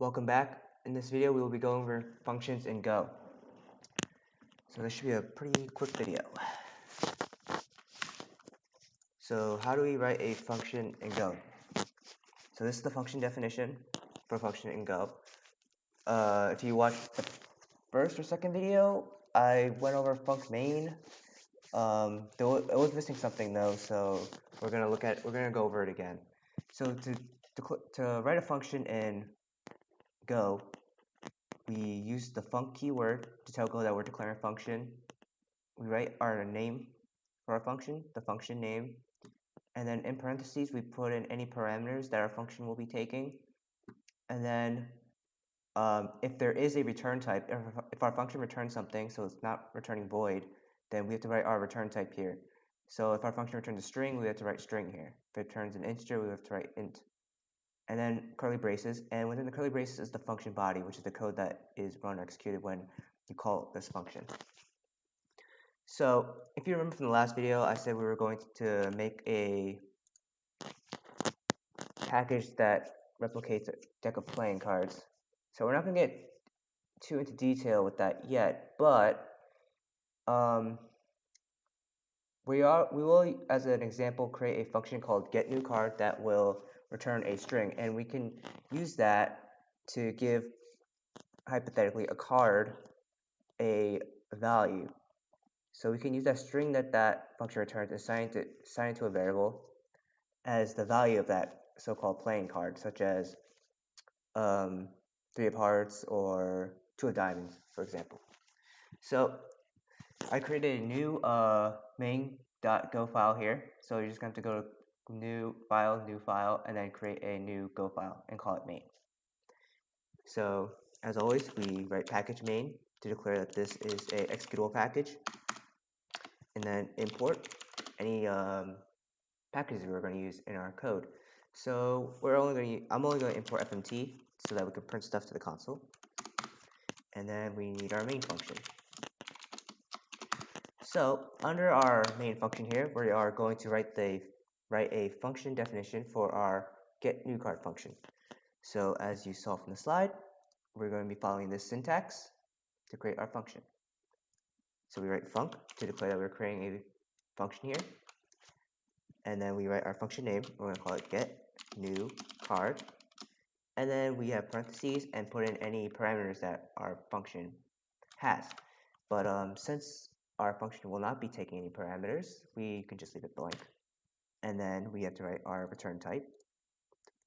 Welcome back. In this video, we will be going over functions in Go. So this should be a pretty quick video. So how do we write a function in Go? So this is the function definition for a function in Go. If you watched the first or second video, I went over func main. It was missing something though, so we're gonna go over it again. So to write a function in Go, we use the func keyword to tell Go that we're declaring a function. We write our name for our function, the function name, and then in parentheses we put in any parameters that our function will be taking. And then if there is a return type, if our function returns something, so it's not returning void, then we have to write our return type here. So if our function returns a string, we have to write string here. If it returns an integer, we have to write int. And then curly braces, and within the curly braces is the function body, which is the code that is run or executed when you call this function. So if you remember from the last video, I said we were going to make a package that replicates a deck of playing cards. So we're not going to get too into detail with that yet, but we will, as an example, create a function called getNewCard that will return a string, and we can use that to give, hypothetically, a card a value. So we can use that string that function returns and assign it to a variable as the value of that so-called playing card, such as 3 of hearts or 2 of diamonds, for example. So I created a new main.go file here. So you're just going to have to go to new file, and then create a new Go file and call it main. So as always, we write package main to declare that this is a executable package, and then import any packages we're going to use in our code. So I'm only going to import FMT so that we can print stuff to the console. And then we need our main function. So under our main function here, we are going to write a function definition for our getNewCard function. So as you saw from the slide, we're going to be following this syntax to create our function. So we write func to declare that we're creating a function here. And then we write our function name. We're going to call it getNewCard. And then we have parentheses and put in any parameters that our function has. But since our function will not be taking any parameters, we can just leave it blank. And then we have to write our return type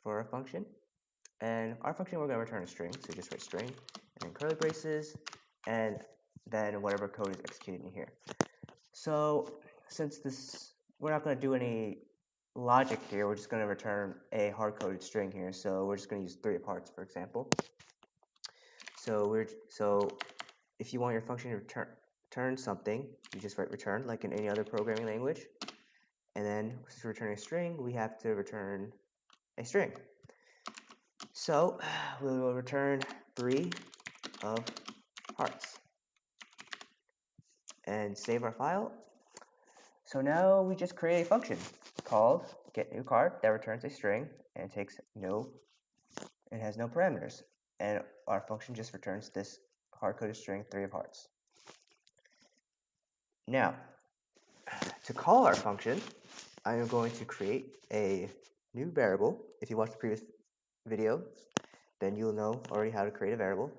for our function. And our function, we're going to return a string, so just write string, and then curly braces, and then whatever code is executed in here. So since we're not going to do any logic here, we're just going to return a hard-coded string here. So we're just going to use 3 of hearts, for example. So if you want your function to return something, you just write return like in any other programming language. And then since we're returning a string, we have to return a string. So we will return 3 of hearts and save our file. So now we just create a function called getNewCard that returns a string and it has no parameters. And our function just returns this hard-coded string 3 of hearts. Now, to call our function, I am going to create a new variable. If you watched the previous video, then you'll know already how to create a variable.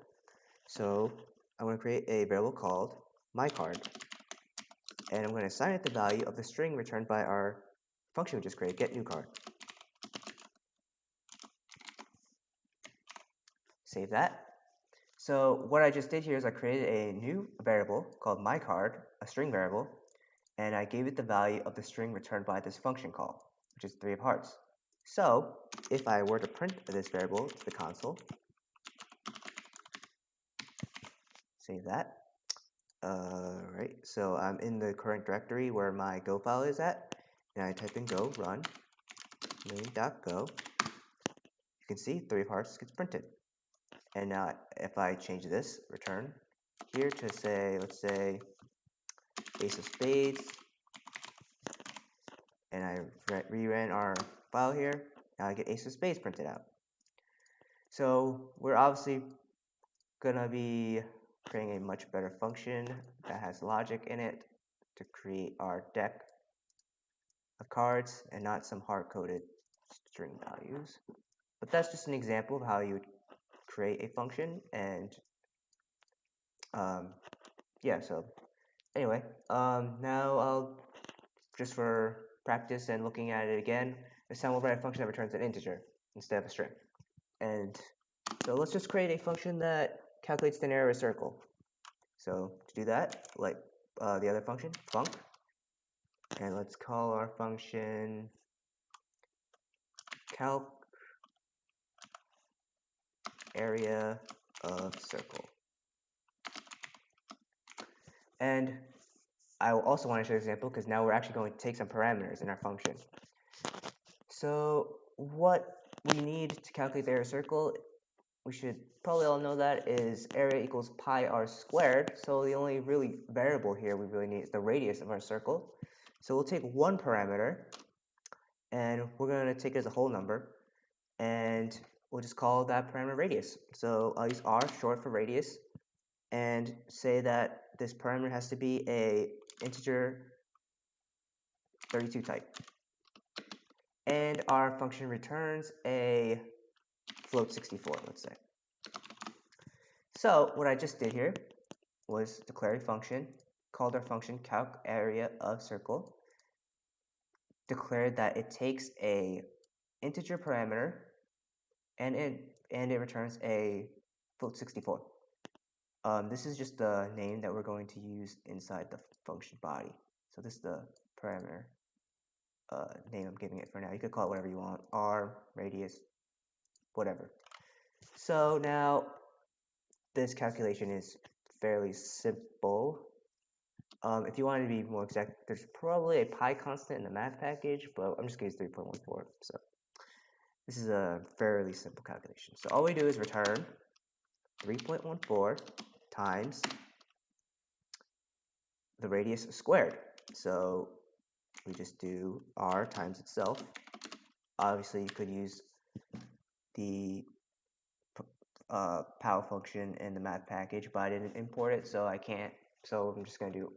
So I'm going to create a variable called myCard, and I'm going to assign it the value of the string returned by our function we just created, getNewCard. Save that. So what I just did here is I created a new variable called myCard, a string variable, and I gave it the value of the string returned by this function call, which is 3 of hearts. So if I were to print this variable to the console, save that. Right, so I'm in the current directory where my Go file is at, and I type in Go run main.go. You can see 3 of hearts gets printed. And now if I change this return here to say, let's say ace of spades, and I rerun our file here, now I get ace of spades printed out. So we're obviously gonna be creating a much better function that has logic in it to create our deck of cards and not some hard-coded string values. But that's just an example of how you would create a function. And yeah, so anyway, now I'll, just for practice and looking at it again, this time we'll write a function that returns an integer instead of a string. And so let's just create a function that calculates the area of a circle. So to do that, like the other function, func, and let's call our function calc area of circle. And I also want to show an example because now we're actually going to take some parameters in our function. So what we need to calculate the area of a circle, we should probably all know that, is area equals pi r squared. So the only really variable here we really need is the radius of our circle. So we'll take one parameter and we're going to take it as a whole number, and we'll just call that parameter radius. So I'll use r short for radius and say that this parameter has to be a integer 32 type. And our function returns a float 64, let's say. So what I just did here was declare a function, called our function calc area of circle, declared that it takes a integer parameter and it returns a float 64. This is just the name that we're going to use inside the function body. So this is the parameter name I'm giving it for now. You could call it whatever you want, r, radius, whatever. So now this calculation is fairly simple. If you want to be more exact, there's probably a pi constant in the math package, but I'm just going to use 3.14. So this is a fairly simple calculation. So all we do is return 3.14 times the radius squared. So we just do r times itself. Obviously, you could use the power function in the math package, but I didn't import it, so I can't. So I'm just going to do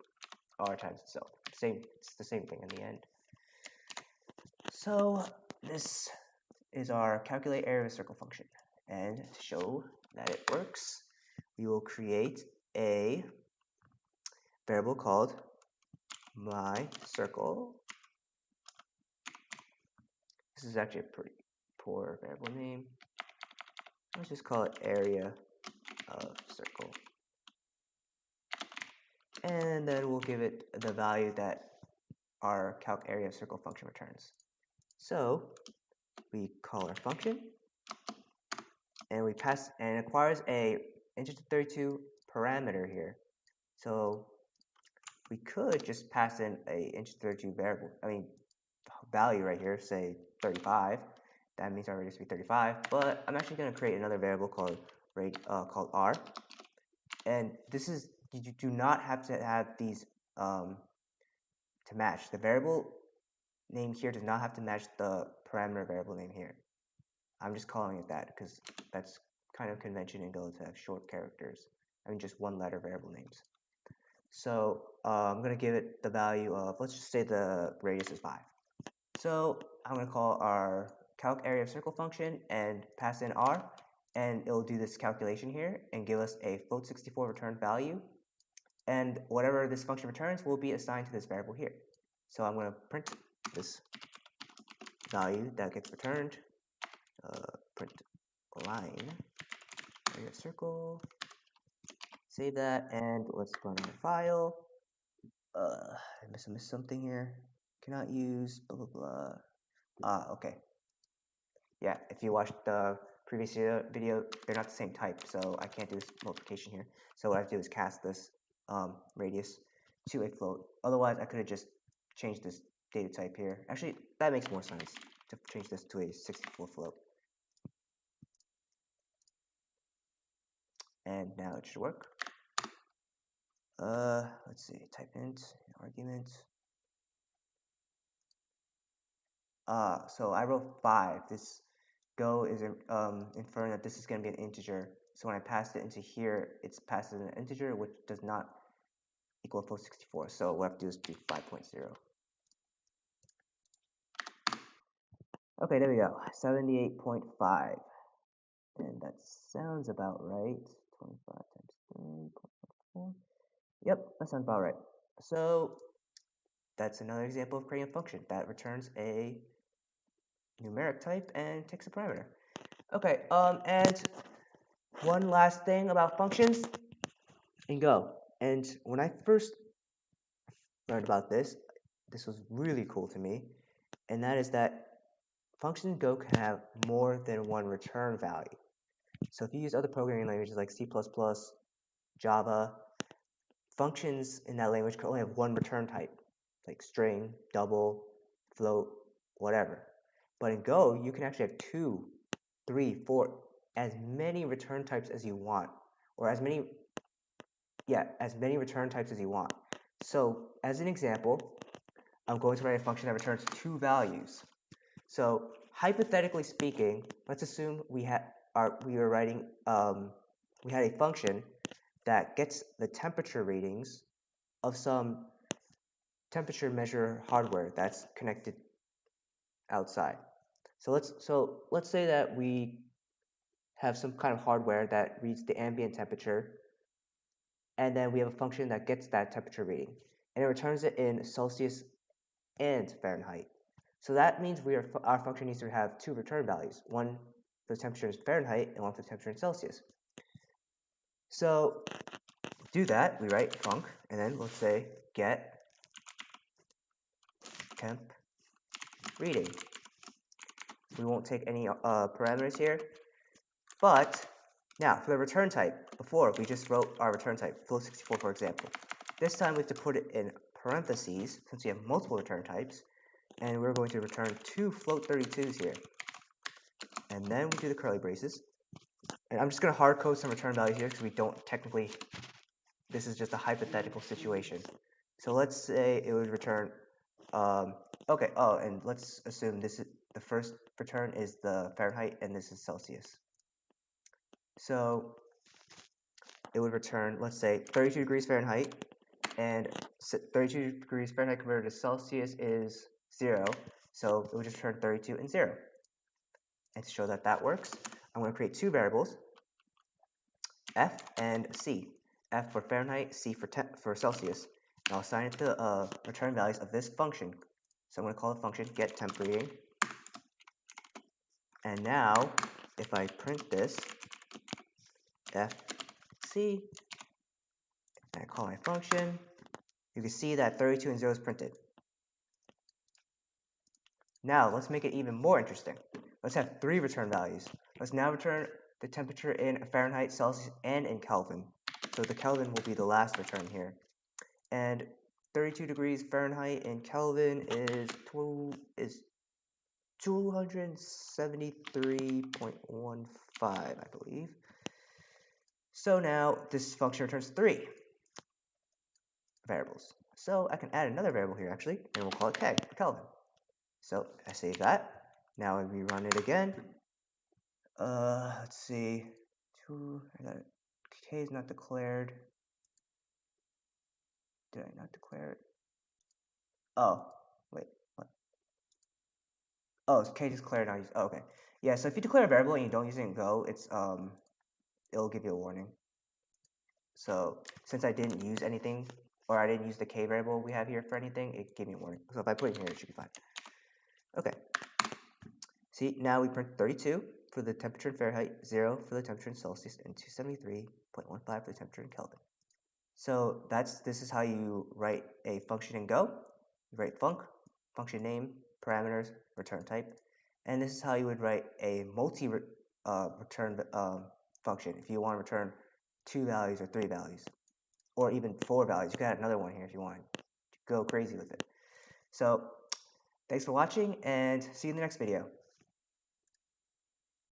r times itself. It's the same thing in the end. So this is our calculate area of a circle function. And to show that it works, we will create a variable called my circle. This is actually a pretty poor variable name. Let's just call it area of circle. And then we'll give it the value that our calc area of circle function returns. So we call our function, and we pass, and it requires a integer 32 parameter here. So we could just pass in a integer 32 variable, value right here, say 35. That means our radius will be 35. But I'm actually going to create another variable called r, and this is, you do not have to have these to match. The variable name here does not have to match the parameter variable name here. I'm just calling it that because that's kind of convention in Go to have short characters. Just one letter variable names. So I'm going to give it the value of, let's just say the radius is 5. So I'm going to call our calc area of circle function and pass in r, and it'll do this calculation here and give us a float 64 return value. And whatever this function returns will be assigned to this variable here. So I'm going to print this value that gets returned, print line, area of circle, save that, and let's run our file. I missed something here. Cannot use blah blah blah. Okay. Yeah, if you watched the previous video, they're not the same type, so I can't do this multiplication here. So what I have to do is cast this radius to a float. Otherwise, I could have just changed this data type here. Actually, that makes more sense to change this to a 64 float. And now it should work. Let's see, type int, argument. So I wrote 5. This Go is inferring that this is going to be an integer. So when I pass it into here, it's passed as an integer, which does not equal float64. So what I have to do is do 5.0. Okay, there we go. 78.5. And that sounds about right. 25 times 3.14. Yep, that sounds about right. So that's another example of creating a function that returns a numeric type and takes a parameter. Okay, and one last thing about functions in Go. And when I first learned about this, this was really cool to me, and that is that functions in Go can have more than one return value. So if you use other programming languages like C++, Java, functions in that language can only have one return type, like string, double, float, whatever. But in Go, you can actually have 2, 3, 4, as many return types as you want, or as many return types as you want. So as an example, I'm going to write a function that returns 2 values. So hypothetically speaking, let's assume we had a function that gets the temperature readings of some temperature measure hardware that's connected outside. So let's say that we have some kind of hardware that reads the ambient temperature, and then we have a function that gets that temperature reading, and it returns it in Celsius and Fahrenheit. So that means our function needs to have 2 return values, one for the temperature in Fahrenheit and one for the temperature in Celsius. So to do that, we write func, and then let's say get temp reading. We won't take any parameters here, but now for the return type, before we just wrote our return type, float64 for example. This time we have to put it in parentheses since we have multiple return types, and we're going to return 2 float32s here. And then we do the curly braces. And I'm just going to hard code some return values here because we don't technically, this is just a hypothetical situation. So let's say it would return, okay, oh, and let's assume this is the first return is the Fahrenheit and this is Celsius. So it would return, let's say 32 degrees Fahrenheit, and 32 degrees Fahrenheit converted to Celsius is 0, so it would just return 32 and 0. And to show that that works, I'm going to create 2 variables, F and C. F for Fahrenheit, C for Celsius. And I'll assign it to return values of this function. So I'm going to call the function get temp reading. And now, if I print this, FC, and I call my function, you can see that 32 and 0 is printed. Now, let's make it even more interesting. Let's have 3 return values. Let's now return the temperature in Fahrenheit, Celsius, and in Kelvin. So the Kelvin will be the last return here. And 32 degrees Fahrenheit in Kelvin is 273.15, I believe. So now this function returns 3 variables. So I can add another variable here actually, and we'll call it K, Kelvin. So I save that. Now when we run it again, let's see, K is not declared. Did I not declare it? Oh, wait, what? Oh, K is declared not used. Oh, okay. Yeah, so if you declare a variable and you don't use it in Go, it'll give you a warning. So since I didn't use anything, or I didn't use the K variable we have here for anything, it gave me a warning. So if I put it in here, it should be fine. Okay. See, now we print 32 for the temperature in Fahrenheit, 0 for the temperature in Celsius, and 273.15 for the temperature in Kelvin. So this is how you write a function in Go. You write func, function name, parameters, return type, and this is how you would write a multi-return function if you want to return 2 values or 3 values, or even 4 values. You can add another one here if you want to go crazy with it. So thanks for watching, and see you in the next video.